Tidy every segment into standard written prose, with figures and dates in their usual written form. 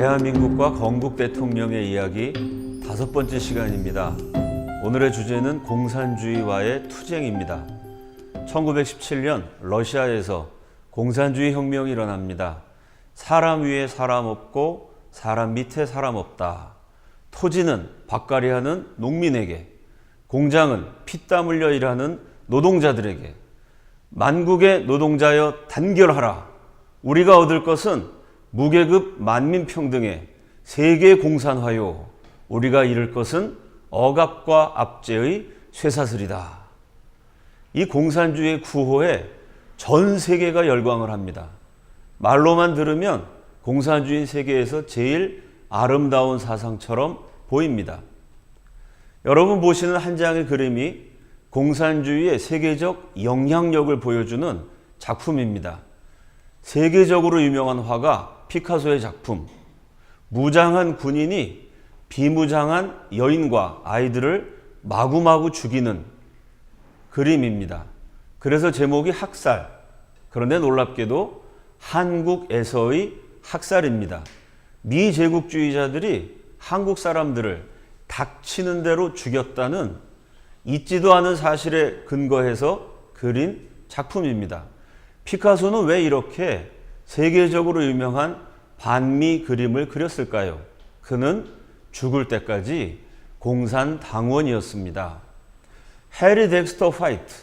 대한민국과 건국 대통령의 이야기 5번째 시간입니다. 오늘의 주제는 공산주의와의 투쟁입니다. 1917년 러시아에서 공산주의 혁명이 일어납니다. 사람 위에 사람 없고 사람 밑에 사람 없다. 토지는 밭갈이 하는 농민에게, 공장은 피땀 흘려 일하는 노동자들에게, 만국의 노동자여 단결하라. 우리가 얻을 것은 무계급 만민평등의 세계 공산화요. 우리가 잃을 것은 억압과 압제의 쇠사슬이다. 이 공산주의 구호에 전 세계가 열광을 합니다. 말로만 들으면 공산주의 세계에서 제일 아름다운 사상처럼 보입니다. 여러분 보시는 한 장의 그림이 공산주의의 세계적 영향력을 보여주는 작품입니다. 세계적으로 유명한 화가 피카소의 작품, 무장한 군인이 비무장한 여인과 아이들을 마구마구 죽이는 그림입니다. 그래서 제목이 학살, 그런데 놀랍게도 한국에서의 학살입니다. 미제국주의자들이 한국 사람들을 닥치는 대로 죽였다는 있지도 않은 사실에 근거해서 그린 작품입니다. 피카소는 왜 이렇게 세계적으로 유명한 반미 그림을 그렸을까요? 그는 죽을 때까지 공산당원이었습니다. 해리 덱스터 화이트,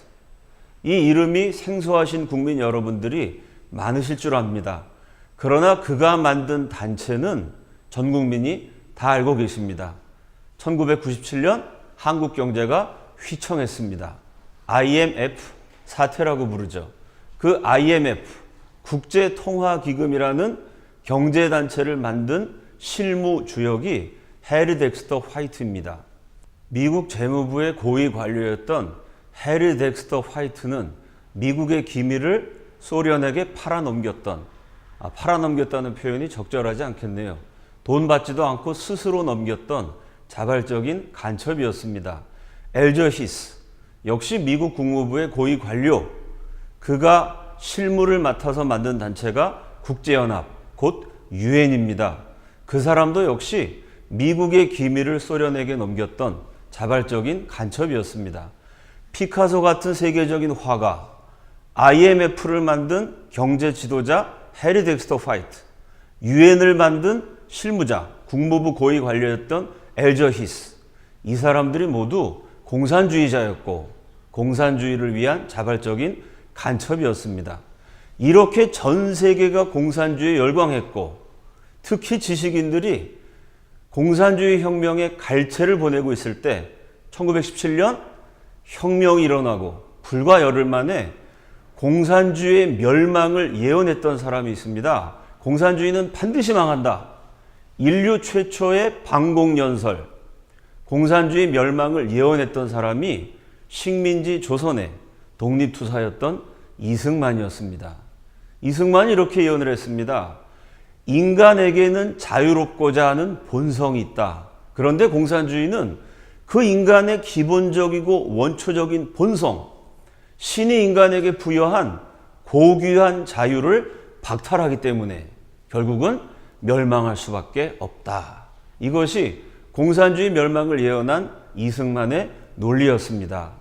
이 이름이 생소하신 국민 여러분들이 많으실 줄 압니다. 그러나 그가 만든 단체는 전 국민이 다 알고 계십니다. 1997년 한국 경제가 휘청했습니다. IMF 사태라고 부르죠. 그 IMF, 국제통화기금이라는 경제단체를 만든 실무 주역이 해리 덱스터 화이트입니다. 미국 재무부의 고위 관료였던 해리 덱스터 화이트는 미국의 기밀을 소련에게 팔아넘겼다는 표현이 적절하지 않겠네요. 돈 받지도 않고 스스로 넘겼던 자발적인 간첩이었습니다. 엘저히스, 역시 미국 국무부의 고위 관료, 그가 실무를 맡아서 만든 단체가 국제연합, 곧 유엔입니다. 그 사람도 역시 미국의 기밀을 소련에게 넘겼던 자발적인 간첩이었습니다. 피카소 같은 세계적인 화가, IMF를 만든 경제 지도자 해리 덱스터 화이트, 유엔을 만든 실무자, 국무부 고위 관료였던 엘저히스, 이 사람들이 모두 공산주의자였고 공산주의를 위한 자발적인 간첩이었습니다. 이렇게 전 세계가 공산주의에 열광했고 특히 지식인들이 공산주의 혁명의 갈채를 보내고 있을 때 1917년 혁명이 일어나고 불과 열흘 만에 공산주의의 멸망을 예언했던 사람이 있습니다. 공산주의는 반드시 망한다. 인류 최초의 방공연설, 공산주의 멸망을 예언했던 사람이 식민지 조선의 독립투사였던 이승만이었습니다. 이승만이 이렇게 예언을 했습니다. 인간에게는 자유롭고자 하는 본성이 있다. 그런데 공산주의는 그 인간의 기본적이고 원초적인 본성, 신이 인간에게 부여한 고귀한 자유를 박탈하기 때문에 결국은 멸망할 수밖에 없다. 이것이 공산주의 멸망을 예언한 이승만의 논리였습니다.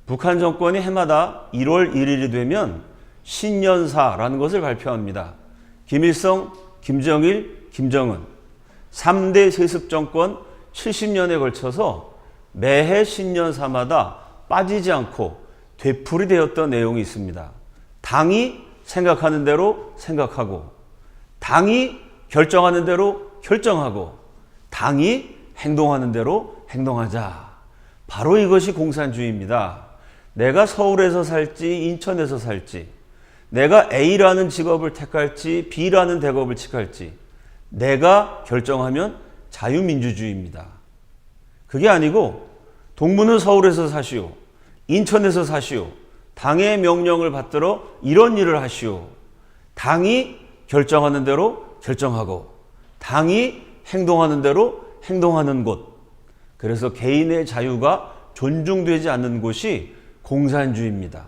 북한 정권이 해마다 1월 1일이 되면 신년사라는 것을 발표합니다. 김일성, 김정일, 김정은 3대 세습 정권 70년에 걸쳐서 매해 신년사마다 빠지지 않고 되풀이되었던 내용이 있습니다. 당이 생각하는 대로 생각하고, 당이 결정하는 대로 결정하고, 당이 행동하는 대로 행동하자. 바로 이것이 공산주의입니다. 내가 서울에서 살지 인천에서 살지, 내가 A라는 직업을 택할지 B라는 대업을 택할지 내가 결정하면 자유민주주의입니다. 그게 아니고 동무는 서울에서 사시오, 인천에서 사시오, 당의 명령을 받들어 이런 일을 하시오. 당이 결정하는 대로 결정하고 당이 행동하는 대로 행동하는 곳. 그래서 개인의 자유가 존중되지 않는 곳이 공산주의입니다.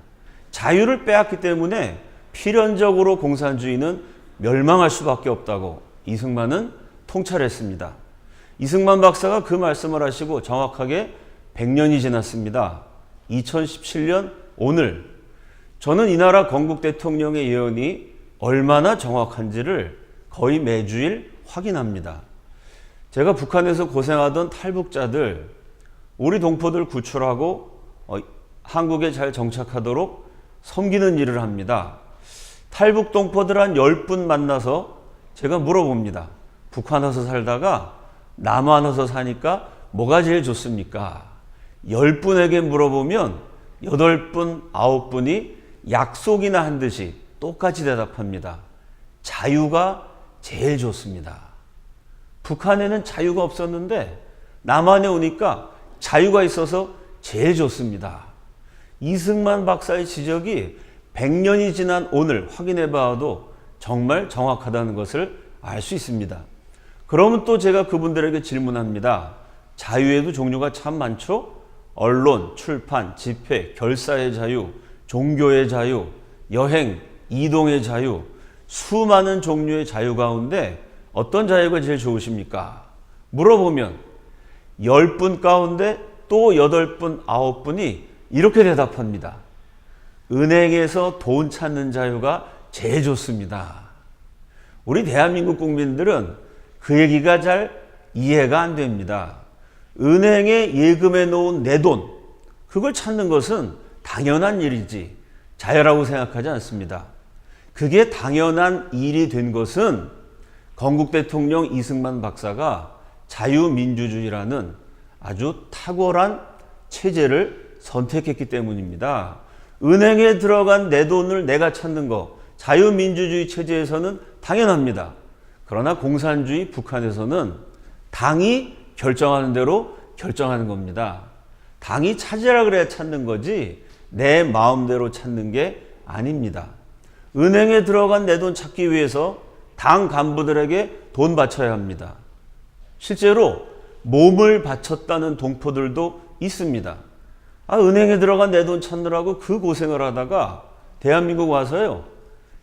자유를 빼앗기 때문에 필연적으로 공산주의는 멸망할 수밖에 없다고 이승만은 통찰했습니다. 이승만 박사가 그 말씀을 하시고 정확하게 100년이 지났습니다. 2017년 오늘 저는 이 나라 건국 대통령의 예언이 얼마나 정확한지를 거의 매주일 확인합니다. 제가 북한에서 고생하던 탈북자들, 우리 동포들 구출하고 한국에 잘 정착하도록 섬기는 일을 합니다. 탈북 동포들 한 10분 만나서 제가 물어봅니다. 북한 와서 살다가 남한 와서 사니까 뭐가 제일 좋습니까? 10분에게 물어보면 8분, 9분이 약속이나 한 듯이 똑같이 대답합니다. 자유가 제일 좋습니다. 북한에는 자유가 없었는데 남한에 오니까 자유가 있어서 제일 좋습니다. 이승만 박사의 지적이 100년이 지난 오늘 확인해 봐도 정말 정확하다는 것을 알 수 있습니다. 그러면 또 제가 그분들에게 질문합니다. 자유에도 종류가 참 많죠? 언론, 출판, 집회, 결사의 자유, 종교의 자유, 여행, 이동의 자유, 수많은 종류의 자유 가운데 어떤 자유가 제일 좋으십니까? 물어보면 10분 가운데 또 8분, 9분이 이렇게 대답합니다. 은행에서 돈 찾는 자유가 제일 좋습니다. 우리 대한민국 국민들은 그 얘기가 잘 이해가 안 됩니다. 은행에 예금해 놓은 내 돈, 그걸 찾는 것은 당연한 일이지 자유라고 생각하지 않습니다. 그게 당연한 일이 된 것은 건국 대통령 이승만 박사가 자유민주주의라는 아주 탁월한 체제를 선택했기 때문입니다. 은행에 들어간 내 돈을 내가 찾는 거 자유민주주의 체제에서는 당연합니다. 그러나 공산주의 북한에서는 당이 결정하는 대로 결정하는 겁니다. 당이 찾으라 그래야 찾는 거지 내 마음대로 찾는 게 아닙니다. 은행에 들어간 내 돈 찾기 위해서 당 간부들에게 돈 바쳐야 합니다. 실제로 몸을 바쳤다는 동포들도 있습니다. 은행에 들어간 내 돈 찾느라고 그 고생을 하다가 대한민국 와서요.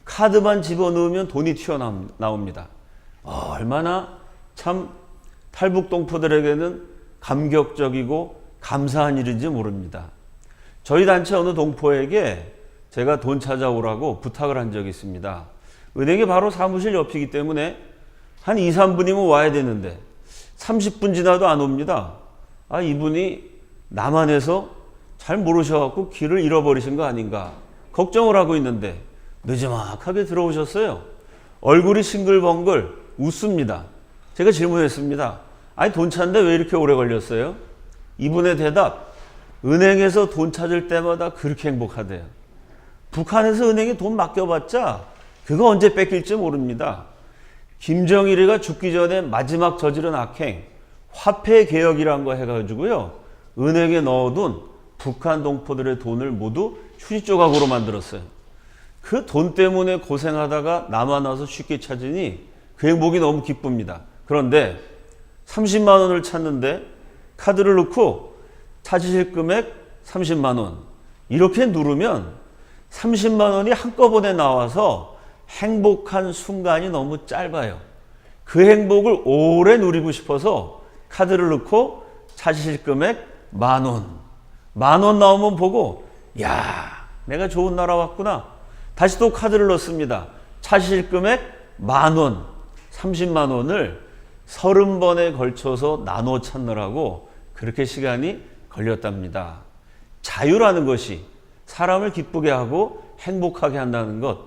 카드만 집어넣으면 돈이 튀어나옵니다. 얼마나 참 탈북 동포들에게는 감격적이고 감사한 일인지 모릅니다. 저희 단체 어느 동포에게 제가 돈 찾아오라고 부탁을 한 적이 있습니다. 은행이 바로 사무실 옆이기 때문에 한 2, 3분이면 와야 되는데 30분 지나도 안 옵니다. 이분이 남한에서 잘 모르셔갖고 길을 잃어버리신 거 아닌가 걱정을 하고 있는데 늦지막하게 들어오셨어요. 얼굴이 싱글벙글 웃습니다. 제가 질문했습니다. 돈 찾는데 왜 이렇게 오래 걸렸어요? 이분의 대답, 은행에서 돈 찾을 때마다 그렇게 행복하대요. 북한에서 은행에 돈 맡겨봤자 그거 언제 뺏길지 모릅니다. 김정일이가 죽기 전에 마지막 저지른 악행, 화폐 개혁이란 거 해가지고요. 은행에 넣어둔 북한 동포들의 돈을 모두 휴지 조각으로 만들었어요. 그 돈 때문에 고생하다가 남한 와서 쉽게 찾으니 그 행복이 너무 기쁩니다. 그런데 30만 원을 찾는데 카드를 넣고 찾으실 금액 30만 원 이렇게 누르면 30만 원이 한꺼번에 나와서 행복한 순간이 너무 짧아요. 그 행복을 오래 누리고 싶어서 카드를 넣고 찾으실 금액 10,000원. 10,000원 나오면 보고 야, 내가 좋은 나라 왔구나. 다시 또 카드를 넣습니다. 찾으실 금액 10,000원. 30만 원을 30번에 걸쳐서 나눠 찾느라고 그렇게 시간이 걸렸답니다. 자유라는 것이 사람을 기쁘게 하고 행복하게 한다는 것,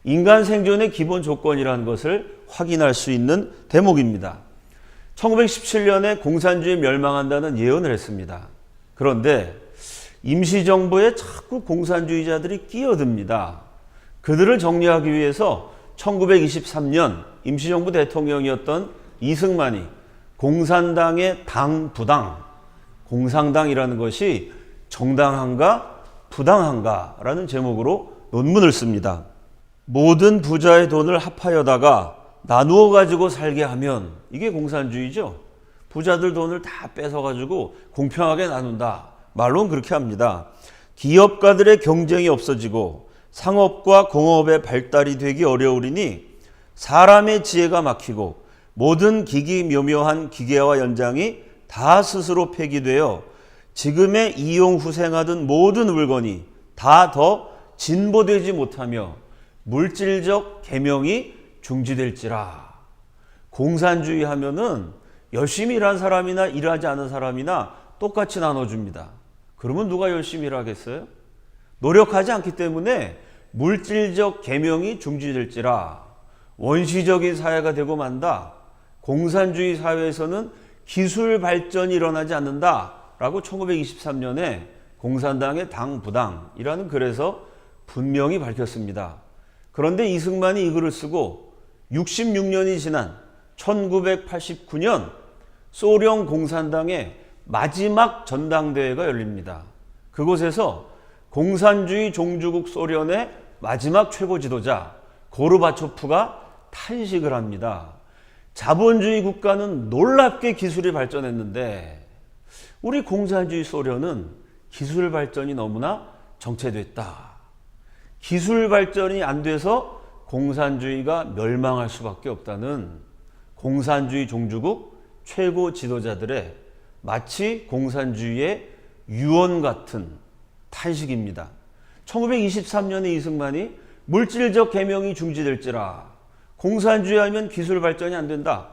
인간 생존의 기본 조건이라는 것을 확인할 수 있는 대목입니다. 1917년에 공산주의 멸망한다는 예언을 했습니다. 그런데 임시정부에 자꾸 공산주의자들이 끼어듭니다. 그들을 정리하기 위해서 1923년 임시정부 대통령이었던 이승만이 공산당의 당부당, 공산당이라는 것이 정당한가 부당한가라는 제목으로 논문을 씁니다. 모든 부자의 돈을 합하여다가 나누어 가지고 살게 하면 이게 공산주의죠. 부자들 돈을 다 뺏어가지고 공평하게 나눈다. 말로는 그렇게 합니다. 기업가들의 경쟁이 없어지고 상업과 공업의 발달이 되기 어려우리니 사람의 지혜가 막히고 모든 기기묘묘한 기계와 연장이 다 스스로 폐기되어 지금의 이용 후생하던 모든 물건이 다 더 진보되지 못하며 물질적 계명이 중지될지라. 공산주의 하면은 열심히 일한 사람이나 일하지 않은 사람이나 똑같이 나눠줍니다. 그러면 누가 열심히 일하겠어요? 노력하지 않기 때문에 물질적 계명이 중지될지라. 원시적인 사회가 되고 만다. 공산주의 사회에서는 기술 발전이 일어나지 않는다 라고 1923년에 공산당의 당부당이라는 글에서 분명히 밝혔습니다. 그런데 이승만이 이 글을 쓰고 66년이 지난 1989년 소련 공산당의 마지막 전당대회가 열립니다. 그곳에서 공산주의 종주국 소련의 마지막 최고 지도자 고르바초프가 탄식을 합니다. 자본주의 국가는 놀랍게 기술이 발전했는데 우리 공산주의 소련은 기술 발전이 너무나 정체됐다. 기술 발전이 안 돼서 공산주의가 멸망할 수밖에 없다는 공산주의 종주국 최고 지도자들의 마치 공산주의의 유언 같은 탄식입니다. 1923년에 이승만이 물질적 계명이 중지될지라. 공산주의 하면 기술 발전이 안 된다.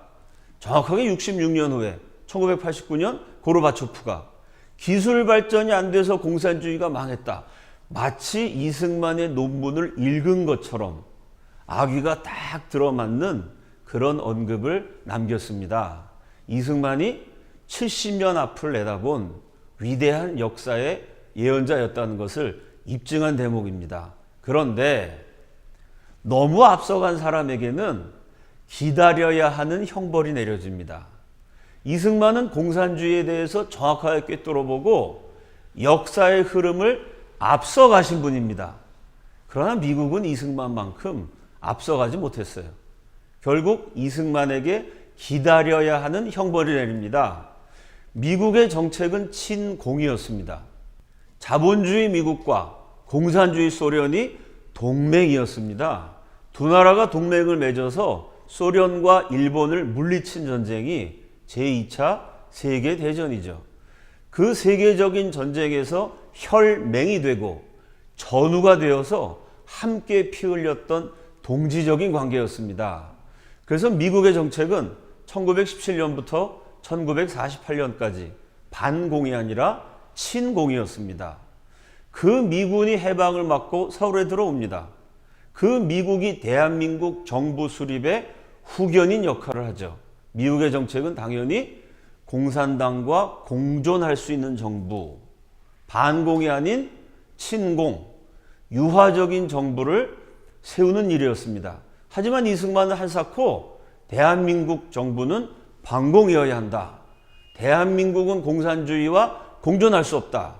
정확하게 66년 후에 1989년 고르바초프가 기술 발전이 안 돼서 공산주의가 망했다. 마치 이승만의 논문을 읽은 것처럼 아귀가 딱 들어맞는 그런 언급을 남겼습니다. 이승만이 70년 앞을 내다본 위대한 역사의 예언자였다는 것을 입증한 대목입니다. 그런데 너무 앞서간 사람에게는 기다려야 하는 형벌이 내려집니다. 이승만은 공산주의에 대해서 정확하게 꿰뚫어보고 역사의 흐름을 앞서가신 분입니다. 그러나 미국은 이승만만큼 앞서가지 못했어요. 결국 이승만에게 기다려야 하는 형벌이 내립니다. 미국의 정책은 친공이었습니다. 자본주의 미국과 공산주의 소련이 동맹이었습니다. 두 나라가 동맹을 맺어서 소련과 일본을 물리친 전쟁이 제2차 세계대전이죠. 그 세계적인 전쟁에서 혈맹이 되고 전우가 되어서 함께 피 흘렸던 동지적인 관계였습니다. 그래서 미국의 정책은 1917년부터 1948년까지 반공이 아니라 친공이었습니다. 그 미군이 해방을 막고 서울에 들어옵니다. 그 미국이 대한민국 정부 수립의 후견인 역할을 하죠. 미국의 정책은 당연히 공산당과 공존할 수 있는 정부, 반공이 아닌 친공, 유화적인 정부를 세우는 일이었습니다. 하지만 이승만은 한사코 대한민국 정부는 반공이어야 한다. 대한민국은 공산주의와 공존할 수 없다.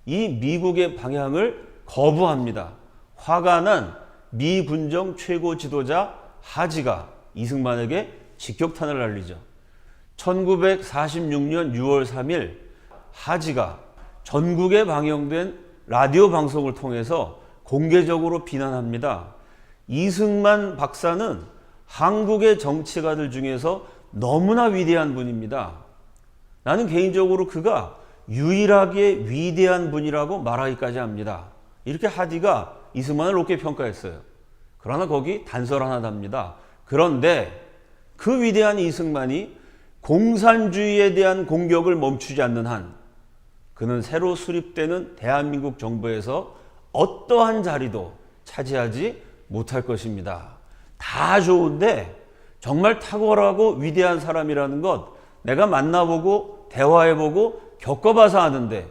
이 미국의 방향을 거부합니다. 화가 난 미군정 최고 지도자 하지가 이승만에게 직격탄을 날리죠. 1946년 6월 3일 하지가 전국에 방영된 라디오 방송을 통해서 공개적으로 비난합니다. 이승만 박사는 한국의 정치가들 중에서 너무나 위대한 분입니다. 나는 개인적으로 그가 유일하게 위대한 분이라고 말하기까지 합니다. 이렇게 하디가 이승만을 높게 평가했어요. 그러나 거기 단서 하나 답니다. 그런데 그 위대한 이승만이 공산주의에 대한 공격을 멈추지 않는 한 그는 새로 수립되는 대한민국 정부에서 어떠한 자리도 차지하지 못할 것입니다. 다 좋은데 정말 탁월하고 위대한 사람이라는 것 내가 만나보고 대화해보고 겪어봐서 아는데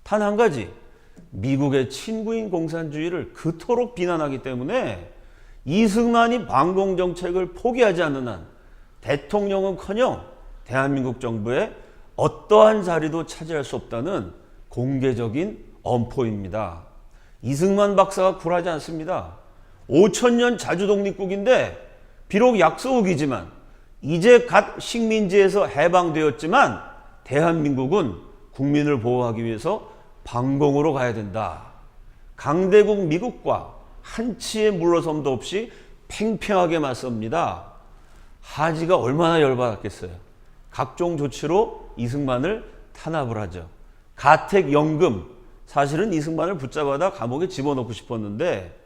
단 한 가지, 미국의 친구인 공산주의를 그토록 비난하기 때문에 이승만이 반공정책을 포기하지 않는 한 대통령은커녕 대한민국 정부에 어떠한 자리도 차지할 수 없다는 공개적인 엄포입니다. 이승만 박사가 굴하지 않습니다. 5천년 자주독립국인데 비록 약소국이지만 이제 갓 식민지에서 해방되었지만 대한민국은 국민을 보호하기 위해서 반공으로 가야 된다. 강대국 미국과 한치의 물러섬도 없이 팽팽하게 맞섭니다. 하지가 얼마나 열받았겠어요. 각종 조치로 이승만을 탄압을 하죠. 가택연금, 사실은 이승만을 붙잡아다 감옥에 집어넣고 싶었는데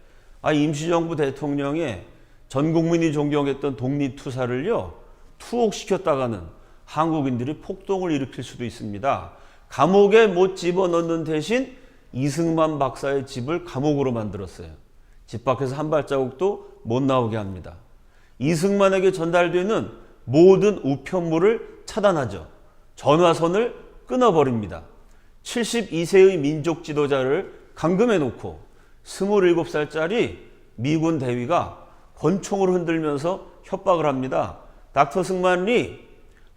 임시정부 대통령의 전 국민이 존경했던 독립투사를요 투옥시켰다가는 한국인들이 폭동을 일으킬 수도 있습니다. 감옥에 못 집어넣는 대신 이승만 박사의 집을 감옥으로 만들었어요. 집 밖에서 한 발자국도 못 나오게 합니다. 이승만에게 전달되는 모든 우편물을 차단하죠. 전화선을 끊어버립니다. 72세의 민족 지도자를 감금해 놓고 27살짜리 미군 대위가 권총을 흔들면서 협박을 합니다. 닥터 승만 리,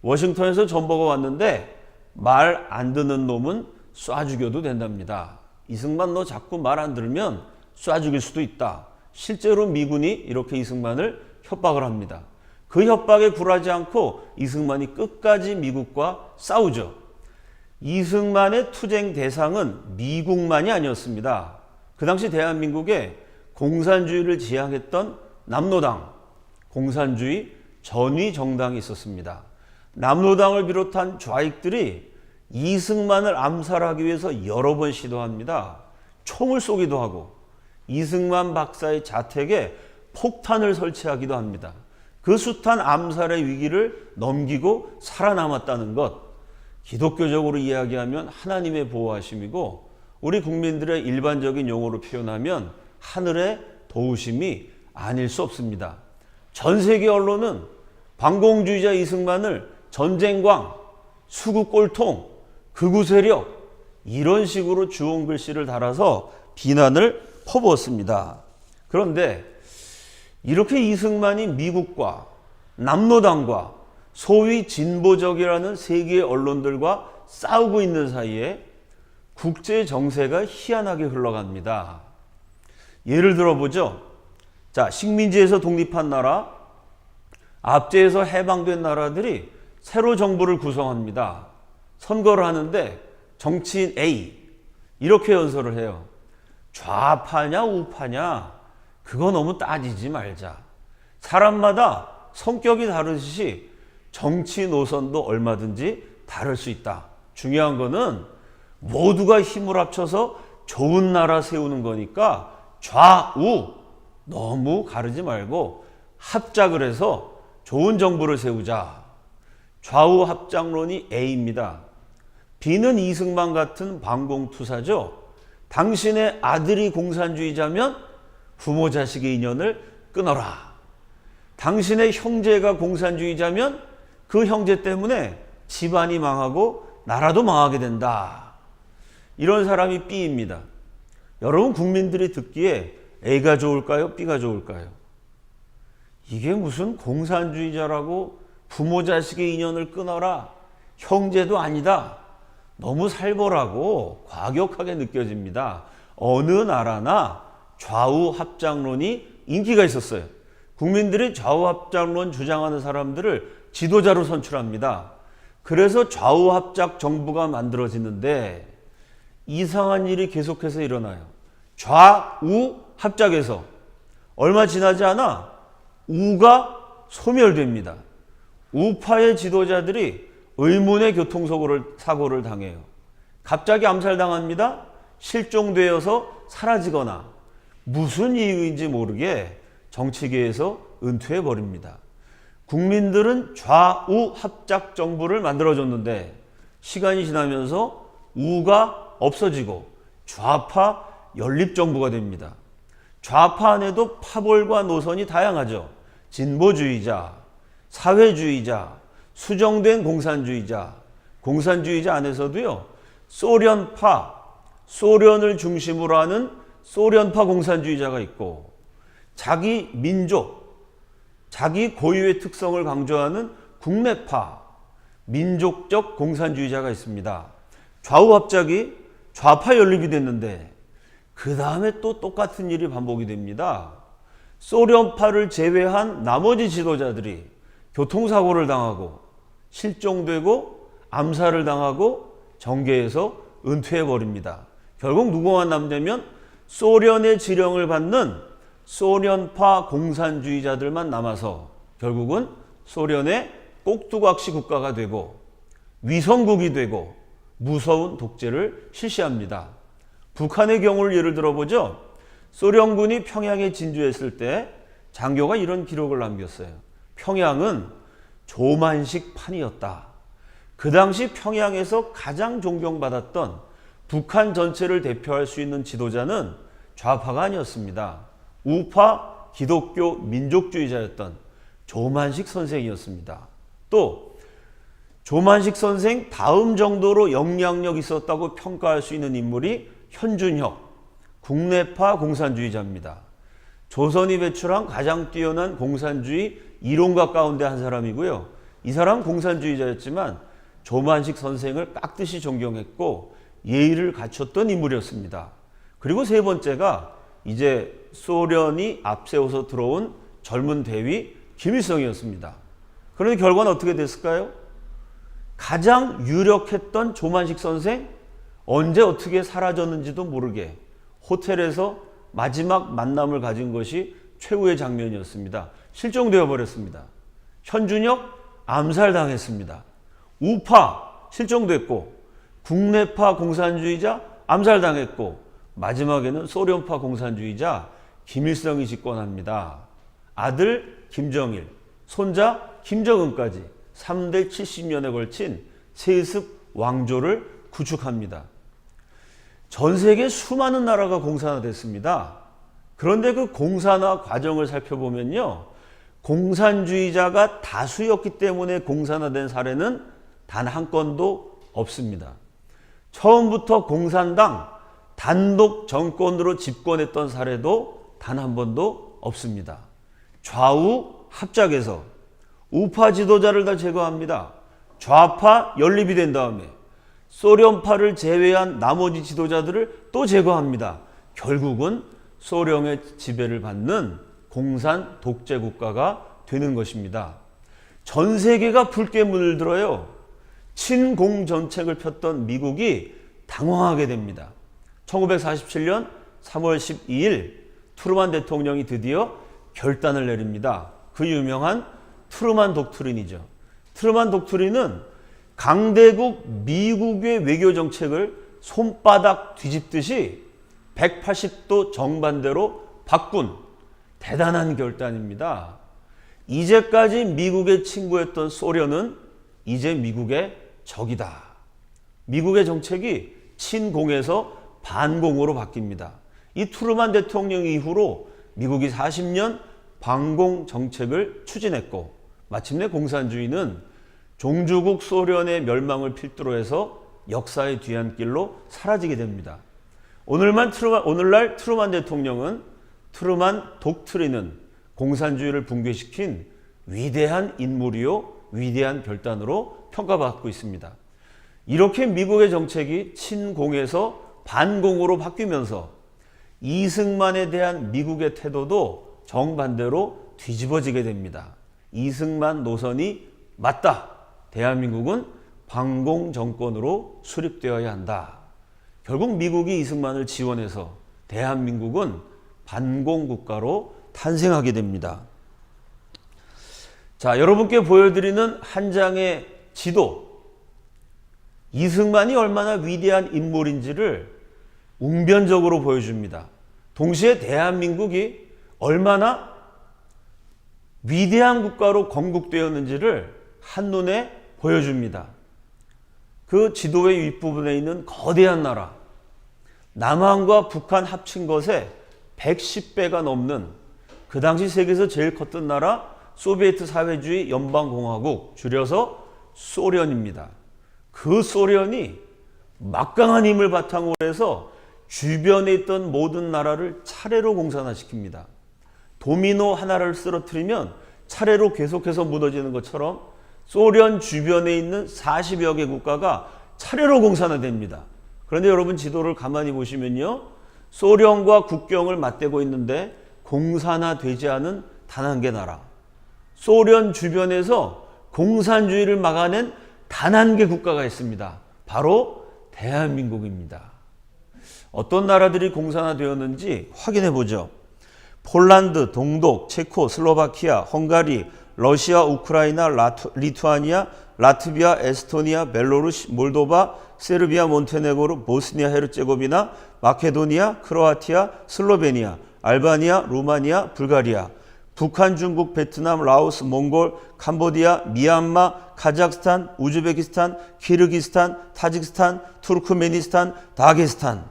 워싱턴에서 전보가 왔는데 말 안 듣는 놈은 쏴 죽여도 된답니다. 이승만 너 자꾸 말 안 들으면 쏴 죽일 수도 있다. 실제로 미군이 이렇게 이승만을 협박을 합니다. 그 협박에 굴하지 않고 이승만이 끝까지 미국과 싸우죠. 이승만의 투쟁 대상은 미국만이 아니었습니다. 그 당시 대한민국에 공산주의를 지향했던 남로당, 공산주의 전위 정당이 있었습니다. 남로당을 비롯한 좌익들이 이승만을 암살하기 위해서 여러 번 시도합니다. 총을 쏘기도 하고 이승만 박사의 자택에 폭탄을 설치하기도 합니다. 그 숱한 암살의 위기를 넘기고 살아남았다는 것, 기독교적으로 이야기하면 하나님의 보호하심이고 우리 국민들의 일반적인 용어로 표현하면 하늘의 도우심이 아닐 수 없습니다. 전 세계 언론은 반공주의자 이승만을 전쟁광, 수구꼴통, 극우 세력 이런 식으로 주홍 글씨를 달아서 비난을 퍼부었습니다. 그런데 이렇게 이승만이 미국과 남로당과 소위 진보적이라는 세계의 언론들과 싸우고 있는 사이에 국제 정세가 희한하게 흘러갑니다. 예를 들어보죠. 자, 식민지에서 독립한 나라, 압제에서 해방된 나라들이 새로 정부를 구성합니다. 선거를 하는데 정치인 A 이렇게 연설을 해요. 좌파냐 우파냐 그거 너무 따지지 말자. 사람마다 성격이 다르듯이 정치 노선도 얼마든지 다를 수 있다. 중요한 거는 모두가 힘을 합쳐서 좋은 나라 세우는 거니까 좌우 너무 가르지 말고 합작을 해서 좋은 정부를 세우자. 좌우 합작론이 A입니다. B는 이승만 같은 반공투사죠. 당신의 아들이 공산주의자면 부모 자식의 인연을 끊어라. 당신의 형제가 공산주의자면 그 형제 때문에 집안이 망하고 나라도 망하게 된다. 이런 사람이 B입니다. 여러분 국민들이 듣기에 A가 좋을까요? B가 좋을까요? 이게 무슨 공산주의자라고 부모 자식의 인연을 끊어라. 형제도 아니다. 너무 살벌하고 과격하게 느껴집니다. 어느 나라나 좌우 합작론이 인기가 있었어요. 국민들이 좌우 합작론 주장하는 사람들을 지도자로 선출합니다. 그래서 좌우 합작 정부가 만들어지는데 이상한 일이 계속해서 일어나요. 좌우 합작에서 얼마 지나지 않아 우가 소멸됩니다. 우파의 지도자들이 의문의 교통사고를 당해요. 갑자기 암살당합니다. 실종되어서 사라지거나 무슨 이유인지 모르게 정치계에서 은퇴해버립니다. 국민들은 좌우 합작 정부를 만들어줬는데 시간이 지나면서 우가 없어지고 좌파 연립정부가 됩니다. 좌파 안에도 파벌과 노선이 다양하죠. 진보주의자, 사회주의자, 수정된 공산주의자, 공산주의자 안에서도요, 소련파, 소련을 중심으로 하는 소련파 공산주의자가 있고, 자기 민족, 자기 고유의 특성을 강조하는 국내파, 민족적 공산주의자가 있습니다. 좌우 합작이 좌파 연립이 됐는데, 그 다음에 또 똑같은 일이 반복이 됩니다. 소련파를 제외한 나머지 지도자들이 교통사고를 당하고 실종되고 암살을 당하고 정계에서 은퇴해버립니다. 결국 누구만 남냐면 소련의 지령을 받는 소련파 공산주의자들만 남아서 결국은 소련의 꼭두각시 국가가 되고 위성국이 되고 무서운 독재를 실시합니다. 북한의 경우를 예를 들어보죠. 소련군이 평양에 진주했을 때 장교가 이런 기록을 남겼어요. 평양은 조만식 판이었다. 그 당시 평양에서 가장 존경받았던 북한 전체를 대표할 수 있는 지도자는 좌파가 아니었습니다. 우파 기독교 민족주의자였던 조만식 선생이었습니다. 또 조만식 선생 다음 정도로 영향력 있었다고 평가할 수 있는 인물이 현준혁 국내파 공산주의자입니다. 조선이 배출한 가장 뛰어난 공산주의 이론가 가운데 한 사람이고요. 이 사람은 공산주의자였지만 조만식 선생을 깍듯이 존경했고 예의를 갖췄던 인물이었습니다. 그리고 세 번째가 이제 소련이 앞세워서 들어온 젊은 대위 김일성이었습니다. 그런데 결과는 어떻게 됐을까요? 가장 유력했던 조만식 선생 언제 어떻게 사라졌는지도 모르게 호텔에서 마지막 만남을 가진 것이 최후의 장면이었습니다. 실종되어 버렸습니다. 현준혁 암살당했습니다. 우파 실종됐고 국내파 공산주의자 암살당했고 마지막에는 소련파 공산주의자 김일성이 집권합니다. 아들 김정일, 손자 김정은까지 3대 70년에 걸친 세습 왕조를 구축합니다. 전 세계 수많은 나라가 공산화됐습니다. 그런데 그 공산화 과정을 살펴보면요. 공산주의자가 다수였기 때문에 공산화된 사례는 단 한 건도 없습니다. 처음부터 공산당 단독 정권으로 집권했던 사례도 단 한 번도 없습니다. 좌우 합작해서 우파 지도자를 다 제거합니다. 좌파 연립이 된 다음에 소련파를 제외한 나머지 지도자들을 또 제거합니다. 결국은 소련의 지배를 받는 공산 독재 국가가 되는 것입니다. 전 세계가 붉게 물들어요. 친공 정책을 폈던 미국이 당황하게 됩니다. 1947년 3월 12일 트루만 대통령이 드디어 결단을 내립니다. 그 유명한 트루만 독트린이죠. 트루만 독트린은 강대국 미국의 외교 정책을 손바닥 뒤집듯이 180도 정반대로 바꾼 대단한 결단입니다. 이제까지 미국의 친구였던 소련은 이제 미국의 적이다. 미국의 정책이 친공에서 반공으로 바뀝니다. 이 트루만 대통령 이후로 미국이 40년 반공 정책을 추진했고 마침내 공산주의는 종주국 소련의 멸망을 필두로 해서 역사의 뒤안길로 사라지게 됩니다. 오늘날 트루만 대통령은 트루만 독트린은 공산주의를 붕괴시킨 위대한 인물이요 위대한 결단으로 평가받고 있습니다. 이렇게 미국의 정책이 친공에서 반공으로 바뀌면서 이승만에 대한 미국의 태도도 정반대로 뒤집어지게 됩니다. 이승만 노선이 맞다. 대한민국은 반공 정권으로 수립되어야 한다. 결국 미국이 이승만을 지원해서 대한민국은 반공 국가로 탄생하게 됩니다. 자, 여러분께 보여드리는 한 장의 지도. 이승만이 얼마나 위대한 인물인지를 웅변적으로 보여줍니다. 동시에 대한민국이 얼마나 위대한 국가로 건국되었는지를 한눈에 보여줍니다. 그 지도의 윗부분에 있는 거대한 나라, 남한과 북한 합친 것에 110배가 넘는 그 당시 세계에서 제일 컸던 나라 소비에트 사회주의 연방공화국, 줄여서 소련입니다. 그 소련이 막강한 힘을 바탕으로 해서 주변에 있던 모든 나라를 차례로 공산화시킵니다. 도미노 하나를 쓰러뜨리면 차례로 계속해서 무너지는 것처럼 소련 주변에 있는 40여 개 국가가 차례로 공산화됩니다. 그런데 여러분 지도를 가만히 보시면요. 소련과 국경을 맞대고 있는데 공산화되지 않은 단 한 개 나라. 소련 주변에서 공산주의를 막아낸 단 한 개 국가가 있습니다. 바로 대한민국입니다. 어떤 나라들이 공산화되었는지 확인해 보죠. 폴란드, 동독, 체코, 슬로바키아, 헝가리, 러시아, 우크라이나, 리투아니아, 라트비아, 에스토니아, 벨로루시, 몰도바, 세르비아, 몬테네그로, 보스니아, 헤르체고비나, 마케도니아, 크로아티아, 슬로베니아, 알바니아, 루마니아, 불가리아, 북한, 중국, 베트남, 라오스, 몽골, 캄보디아, 미얀마, 카자흐스탄, 우즈베키스탄, 키르기스탄, 타지키스탄, 투르크메니스탄, 다게스탄.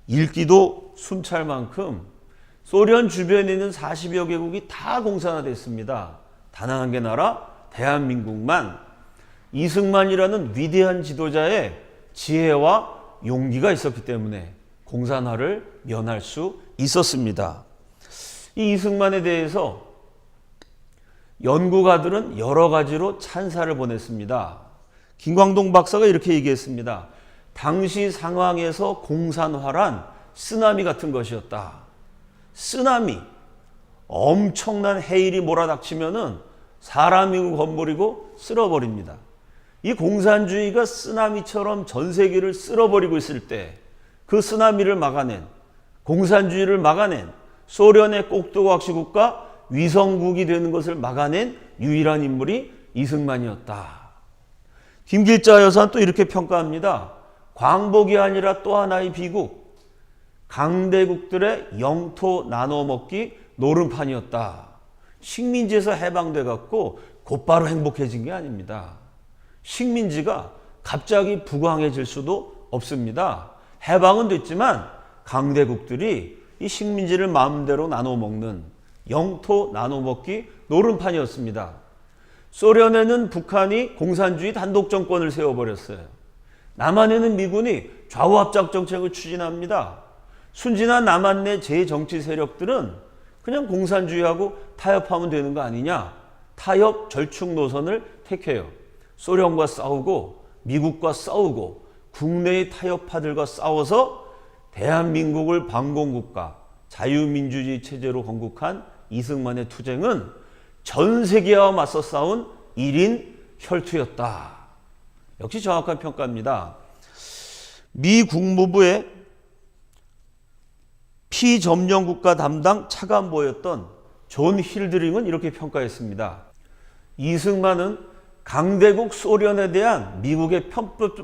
읽기도 숨찰 만큼 소련 주변에 있는 40여 개국이 다 공산화됐습니다. 단 한 개 나라 대한민국만 이승만이라는 위대한 지도자의 지혜와 용기가 있었기 때문에 공산화를 면할 수 있었습니다. 이 이승만에 대해서 연구가들은 여러 가지로 찬사를 보냈습니다. 김광동 박사가 이렇게 얘기했습니다. 당시 상황에서 공산화란 쓰나미 같은 것이었다. 쓰나미, 엄청난 해일이 몰아닥치면은 사람이고 건물이고 쓸어버립니다. 이 공산주의가 쓰나미처럼 전 세계를 쓸어버리고 있을 때 그 쓰나미를 막아낸, 공산주의를 막아낸 소련의 꼭두각시 국가 위성국이 되는 것을 막아낸 유일한 인물이 이승만이었다. 김길자 여사는 또 이렇게 평가합니다. 광복이 아니라 또 하나의 비국, 강대국들의 영토 나눠먹기 노름판이었다. 식민지에서 해방돼 갖고 곧바로 행복해진 게 아닙니다. 식민지가 갑자기 부강해질 수도 없습니다. 해방은 됐지만 강대국들이 이 식민지를 마음대로 나눠먹는 영토 나눠먹기 노름판이었습니다. 소련에는 북한이 공산주의 단독 정권을 세워버렸어요. 남한에는 미군이 좌우합작 정책을 추진합니다. 순진한 남한 내 제정치 세력들은 그냥 공산주의하고 타협하면 되는 거 아니냐, 타협 절충 노선을 택해요. 소련과 싸우고 미국과 싸우고 국내의 타협파들과 싸워서 대한민국을 반공국가 자유민주주의 체제로 건국한 이승만의 투쟁은 전 세계와 맞서 싸운 1인 혈투였다. 역시 정확한 평가입니다. 미 국무부의 피점령국가 담당 차관보였던 존 힐드링은 이렇게 평가했습니다. 이승만은 강대국 소련에 대한 미국의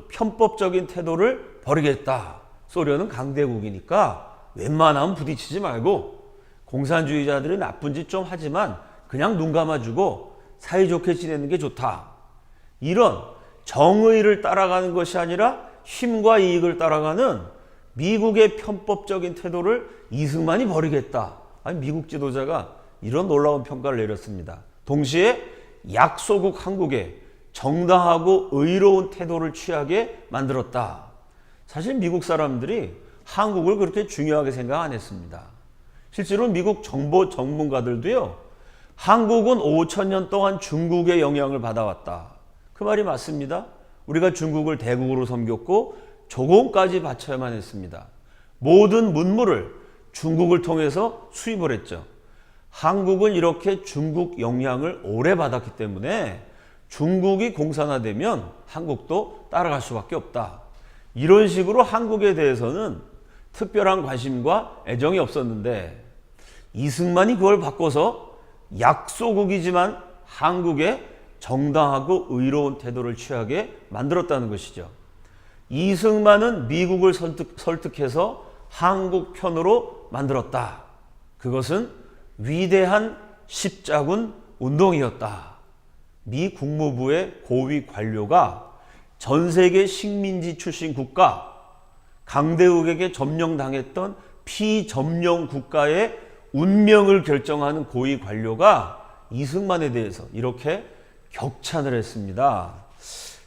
편법적인 태도를 버리겠다. 소련은 강대국이니까 웬만하면 부딪히지 말고 공산주의자들이 나쁜 짓 좀 하지만 그냥 눈 감아주고 사이좋게 지내는 게 좋다. 이런 정의를 따라가는 것이 아니라 힘과 이익을 따라가는 미국의 편법적인 태도를 이승만이 버리겠다. 아니, 미국 지도자가 이런 놀라운 평가를 내렸습니다. 동시에 약소국 한국에 정당하고 의로운 태도를 취하게 만들었다. 사실 미국 사람들이 한국을 그렇게 중요하게 생각 안 했습니다. 실제로 미국 정보 전문가들도요, 한국은 5,000년 동안 중국의 영향을 받아왔다. 그 말이 맞습니다. 우리가 중국을 대국으로 섬겼고 조공까지 바쳐야만 했습니다. 모든 문물을 중국을 통해서 수입을 했죠. 한국은 이렇게 중국 영향을 오래 받았기 때문에 중국이 공산화되면 한국도 따라갈 수밖에 없다. 이런 식으로 한국에 대해서는 특별한 관심과 애정이 없었는데 이승만이 그걸 바꿔서 약소국이지만 한국에 정당하고 의로운 태도를 취하게 만들었다는 것이죠. 이승만은 미국을 설득해서 한국 편으로 만들었다. 그것은 위대한 십자군 운동이었다. 미 국무부의 고위 관료가 전 세계 식민지 출신 국가, 강대국에게 점령당했던 피점령 국가의 운명을 결정하는 고위 관료가 이승만에 대해서 이렇게 격찬을 했습니다.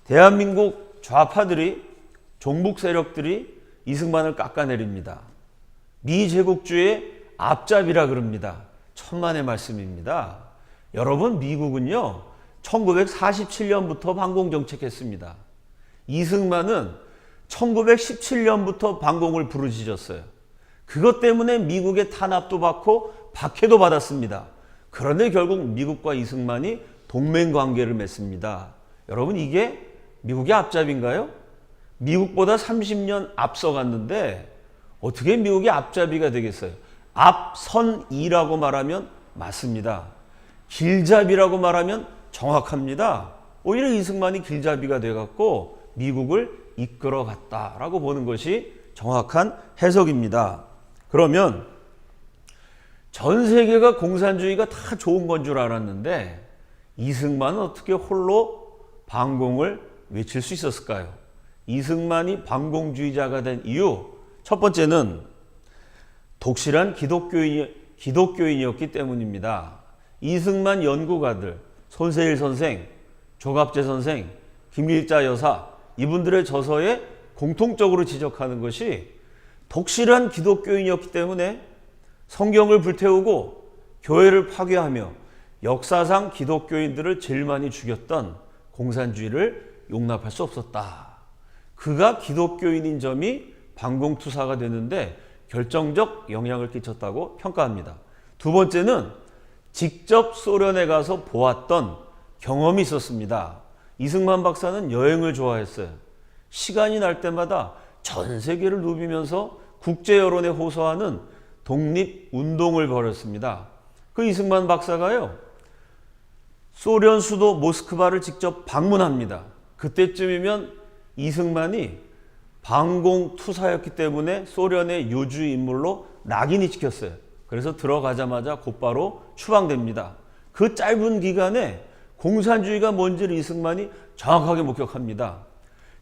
대한민국 좌파들이, 종북 세력들이 이승만을 깎아내립니다. 미제국주의 앞잡이라 그럽니다. 천만의 말씀입니다. 여러분, 미국은요 1947년부터 반공정책했습니다. 이승만은 1917년부터 반공을 부르짖었어요. 그것 때문에 미국의 탄압도 받고 박해도 받았습니다. 그런데 결국 미국과 이승만이 동맹관계를 맺습니다. 여러분, 이게 미국의 앞잡이인가요? 미국보다 30년 앞서갔는데 어떻게 미국의 앞잡이가 되겠어요? 앞선이라고 말하면 맞습니다. 길잡이라고 말하면 정확합니다. 오히려 이승만이 길잡이가 돼갖고 미국을 이끌어갔다라고 보는 것이 정확한 해석입니다. 그러면 전 세계가 공산주의가 다 좋은 건 줄 알았는데 이승만은 어떻게 홀로 반공을 외칠 수 있었을까요? 이승만이 반공주의자가 된 이유, 첫 번째는 독실한 기독교인이었기 때문입니다. 이승만 연구가들, 손세일 선생, 조갑재 선생, 김일자 여사, 이분들의 저서에 공통적으로 지적하는 것이 독실한 기독교인이었기 때문에 성경을 불태우고 교회를 파괴하며 역사상 기독교인들을 제일 많이 죽였던 공산주의를 용납할 수 없었다. 그가 기독교인인 점이 반공투사가 되는데 결정적 영향을 끼쳤다고 평가합니다. 두 번째는 직접 소련에 가서 보았던 경험이 있었습니다. 이승만 박사는 여행을 좋아했어요. 시간이 날 때마다 전 세계를 누비면서 국제 여론에 호소하는 독립운동을 벌였습니다. 그 이승만 박사가요, 소련 수도 모스크바를 직접 방문합니다. 그때쯤이면 이승만이 반공투사였기 때문에 소련의 요주 인물로 낙인이 찍혔어요. 그래서 들어가자마자 곧바로 추방됩니다. 그 짧은 기간에 공산주의가 뭔지를 이승만이 정확하게 목격합니다.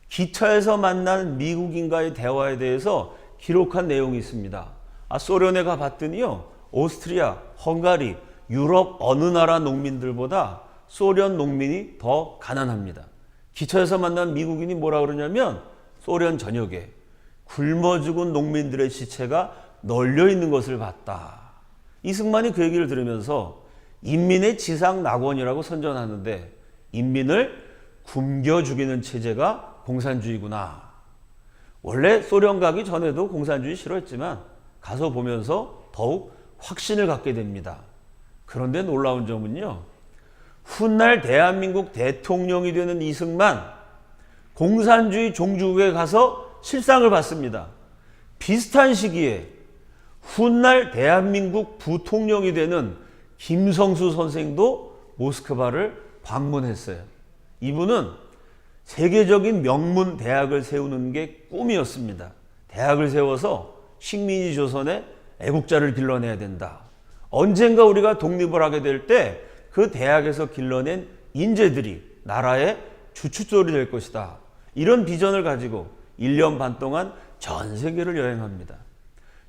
기차에서 만난 미국인과의 대화에 대해서 기록한 내용이 있습니다. 소련에 가봤더니요, 오스트리아, 헝가리, 유럽 어느 나라 농민들보다 소련 농민이 더 가난합니다. 기차에서 만난 미국인이 뭐라 그러냐면 소련 전역에 굶어 죽은 농민들의 시체가 널려 있는 것을 봤다. 이승만이 그 얘기를 들으면서 인민의 지상 낙원이라고 선전하는데 인민을 굶겨 죽이는 체제가 공산주의구나. 원래 소련 가기 전에도 공산주의 싫어했지만 가서 보면서 더욱 확신을 갖게 됩니다. 그런데 놀라운 점은요, 훗날 대한민국 대통령이 되는 이승만, 공산주의 종주국에 가서 실상을 봤습니다. 비슷한 시기에 훗날 대한민국 부통령이 되는 김성수 선생도 모스크바를 방문했어요. 이분은 세계적인 명문 대학을 세우는 게 꿈이었습니다. 대학을 세워서 식민지 조선에 애국자를 길러내야 된다. 언젠가 우리가 독립을 하게 될 때 그 대학에서 길러낸 인재들이 나라의 주춧돌이 될 것이다. 이런 비전을 가지고 1년 반 동안 전 세계를 여행합니다.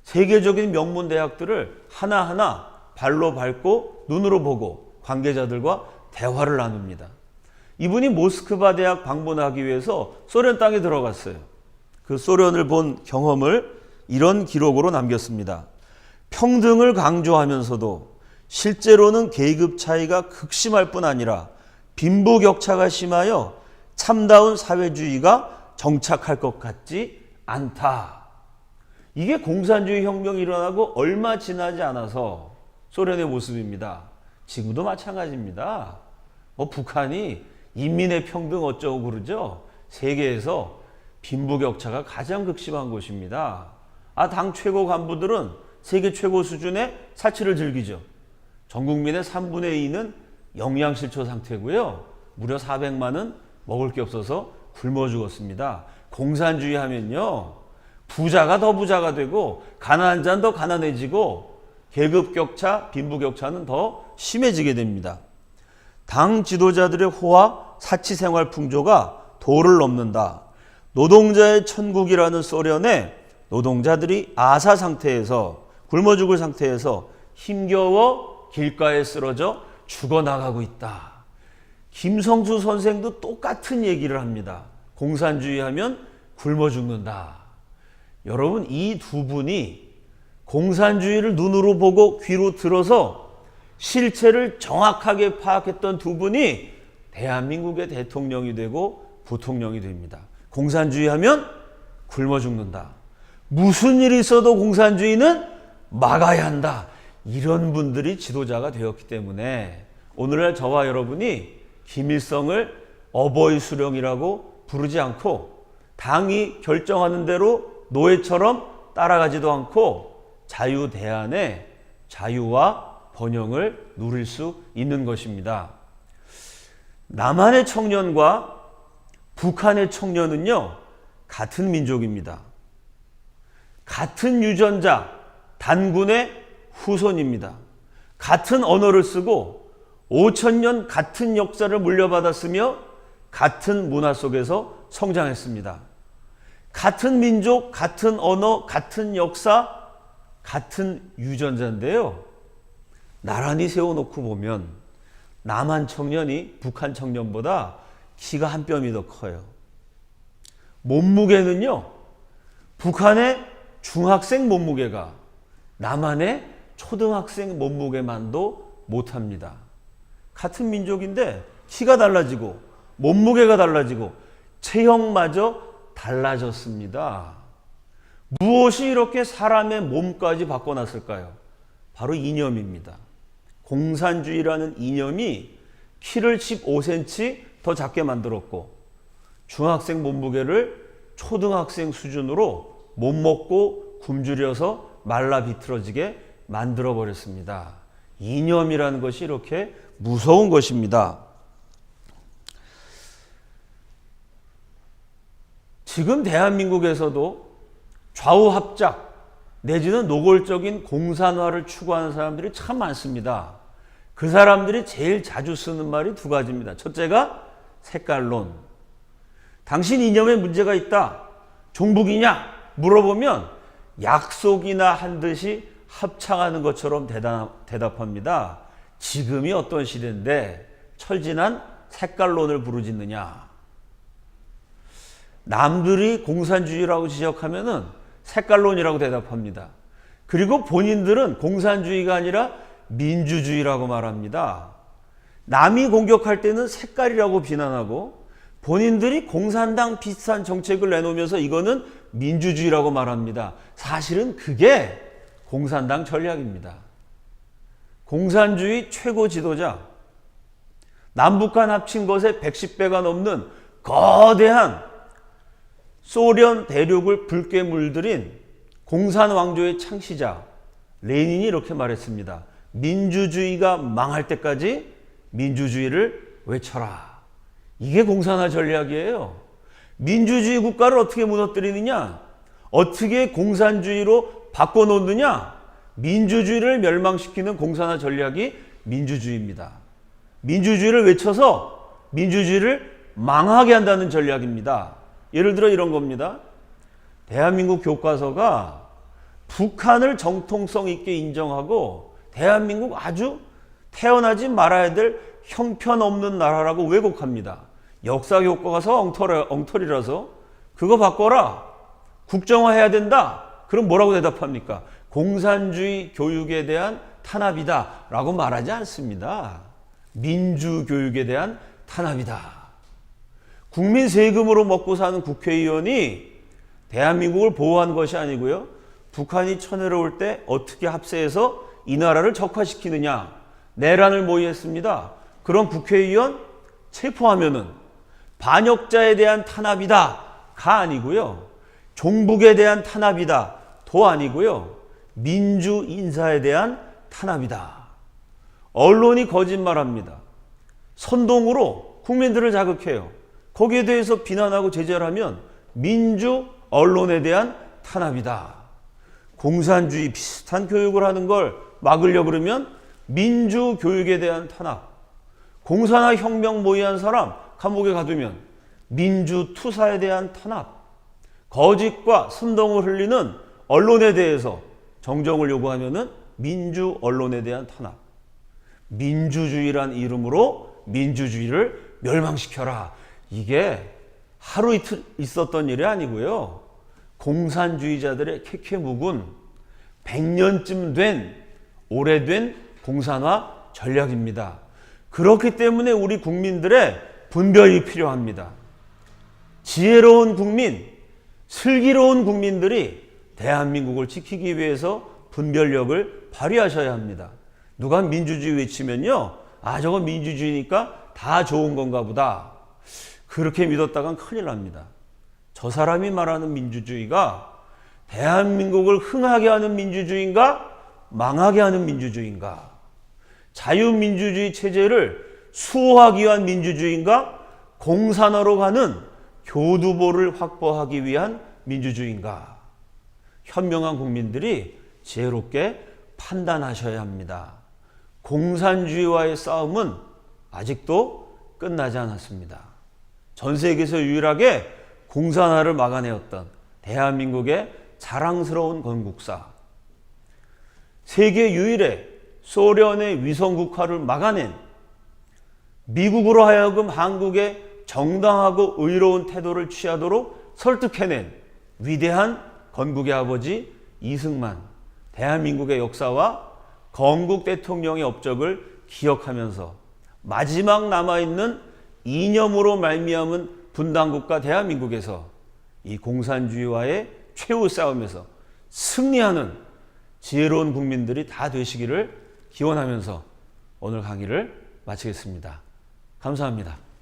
세계적인 명문 대학들을 하나하나 발로 밟고 눈으로 보고 관계자들과 대화를 나눕니다. 이분이 모스크바 대학 방문하기 위해서 소련 땅에 들어갔어요. 그 소련을 본 경험을 이런 기록으로 남겼습니다. 평등을 강조하면서도 실제로는 계급 차이가 극심할 뿐 아니라 빈부격차가 심하여 참다운 사회주의가 정착할 것 같지 않다. 이게 공산주의 혁명이 일어나고 얼마 지나지 않아서 소련의 모습입니다. 지금도 마찬가지입니다. 북한이 인민의 평등 어쩌고 그러죠. 세계에서 빈부격차가 가장 극심한 곳입니다. 당 최고 간부들은 세계 최고 수준의 사치를 즐기죠. 전 국민의 3분의 2는 영양실조 상태고요. 무려 400만은 먹을 게 없어서 굶어 죽었습니다. 공산주의 하면요, 부자가 더 부자가 되고 가난한 자는 더 가난해지고 계급격차, 빈부격차는 더 심해지게 됩니다. 당 지도자들의 호화, 사치생활 풍조가 도를 넘는다. 노동자의 천국이라는 소련에 노동자들이 아사 상태에서, 굶어 죽을 상태에서 힘겨워 길가에 쓰러져 죽어나가고 있다. 김성수 선생도 똑같은 얘기를 합니다. 공산주의 하면 굶어 죽는다. 여러분, 이 두 분이 공산주의를 눈으로 보고 귀로 들어서 실체를 정확하게 파악했던 두 분이 대한민국의 대통령이 되고 부통령이 됩니다. 공산주의 하면 굶어 죽는다. 무슨 일이 있어도 공산주의는 막아야 한다. 이런 분들이 지도자가 되었기 때문에 오늘날 저와 여러분이 김일성을 어버이 수령이라고 부르지 않고 당이 결정하는 대로 노예처럼 따라가지도 않고 자유 대안의 자유와 번영을 누릴 수 있는 것입니다. 남한의 청년과 북한의 청년은요, 같은 민족입니다. 같은 유전자, 단군의 후손입니다. 같은 언어를 쓰고 5,000년 같은 역사를 물려받았으며 같은 문화 속에서 성장했습니다. 같은 민족, 같은 언어, 같은 역사, 같은 유전자인데요. 나란히 세워놓고 보면 남한 청년이 북한 청년보다 키가 한 뼘이 더 커요. 몸무게는요, 북한의 중학생 몸무게가 남한의 초등학생 몸무게만도 못합니다. 같은 민족인데 키가 달라지고 몸무게가 달라지고 체형마저 달라졌습니다. 무엇이 이렇게 사람의 몸까지 바꿔놨을까요? 바로 이념입니다. 공산주의라는 이념이 키를 15cm 더 작게 만들었고 중학생 몸무게를 초등학생 수준으로 못 먹고 굶주려서 말라 비틀어지게 만들어버렸습니다. 이념이라는 것이 이렇게 무서운 것입니다. 지금 대한민국에서도 좌우합작 내지는 노골적인 공산화를 추구하는 사람들이 참 많습니다. 그 사람들이 제일 자주 쓰는 말이 두 가지입니다. 첫째가 색깔론. 당신 이념에 문제가 있다. 종북이냐? 물어보면 약속이나 한 듯이 합창하는 것처럼 대답합니다. 지금이 어떤 시대인데 철진한 색깔론을 부르짖느냐. 남들이 공산주의라고 지적하면은 색깔론이라고 대답합니다. 그리고 본인들은 공산주의가 아니라 민주주의라고 말합니다. 남이 공격할 때는 색깔이라고 비난하고 본인들이 공산당 비슷한 정책을 내놓으면서 이거는 민주주의라고 말합니다. 사실은 그게 공산당 전략입니다. 공산주의 최고 지도자, 남북한 합친 것에 110배가 넘는 거대한 소련 대륙을 붉게 물들인 공산왕조의 창시자 레닌이 이렇게 말했습니다. 민주주의가 망할 때까지 민주주의를 외쳐라. 이게 공산화 전략이에요. 민주주의 국가를 어떻게 무너뜨리느냐? 어떻게 공산주의로 바꿔놓느냐? 민주주의를 멸망시키는 공산화 전략이 민주주의입니다. 민주주의를 외쳐서 민주주의를 망하게 한다는 전략입니다. 예를 들어 이런 겁니다. 대한민국 교과서가 북한을 정통성 있게 인정하고 대한민국 아주 태어나지 말아야 될 형편없는 나라라고 왜곡합니다. 역사 교과서 엉터리라서 그거 바꿔라. 국정화해야 된다. 그럼 뭐라고 대답합니까? 공산주의 교육에 대한 탄압이다 라고 말하지 않습니다. 민주교육에 대한 탄압이다. 국민 세금으로 먹고 사는 국회의원이 대한민국을 보호한 것이 아니고요. 북한이 쳐내려올 때 어떻게 합세해서 이 나라를 적화시키느냐. 내란을 모의했습니다. 그런 국회의원 체포하면은 반역자에 대한 탄압이다가 아니고요. 종북에 대한 탄압이다 도 아니고요. 민주 인사에 대한 탄압이다. 언론이 거짓말합니다. 선동으로 국민들을 자극해요. 거기에 대해서 비난하고 제재를 하면 민주 언론에 대한 탄압이다. 공산주의 비슷한 교육을 하는 걸 막으려고 그러면 민주 교육에 대한 탄압. 공산화 혁명 모의한 사람 감옥에 가두면 민주 투사에 대한 탄압. 거짓과 선동을 흘리는 언론에 대해서 정정을 요구하면은 민주 언론에 대한 탄압. 민주주의란 이름으로 민주주의를 멸망시켜라. 이게 하루 이틀 있었던 일이 아니고요. 공산주의자들의 캐캐묵은 100년쯤 된 오래된 공산화 전략입니다. 그렇기 때문에 우리 국민들의 분별이 필요합니다. 지혜로운 국민, 슬기로운 국민들이 대한민국을 지키기 위해서 분별력을 발휘하셔야 합니다. 누가 민주주의 외치면요. 아, 저건 민주주의니까 다 좋은 건가 보다. 그렇게 믿었다간 큰일 납니다. 저 사람이 말하는 민주주의가 대한민국을 흥하게 하는 민주주의인가? 망하게 하는 민주주의인가? 자유민주주의 체제를 수호하기 위한 민주주의인가? 공산화로 가는 교두보를 확보하기 위한 민주주의인가? 현명한 국민들이 지혜롭게 판단하셔야 합니다. 공산주의와의 싸움은 아직도 끝나지 않았습니다. 전 세계에서 유일하게 공산화를 막아내었던 대한민국의 자랑스러운 건국사, 세계 유일의 소련의 위성국화를 막아낸, 미국으로 하여금 한국의 정당하고 의로운 태도를 취하도록 설득해낸 위대한 건국의 아버지 이승만, 대한민국의 역사와 건국 대통령의 업적을 기억하면서 마지막 남아있는 이념으로 말미암은 분단국가 대한민국에서 이 공산주의와의 최후 싸움에서 승리하는 지혜로운 국민들이 다 되시기를 기원하면서 오늘 강의를 마치겠습니다. 감사합니다.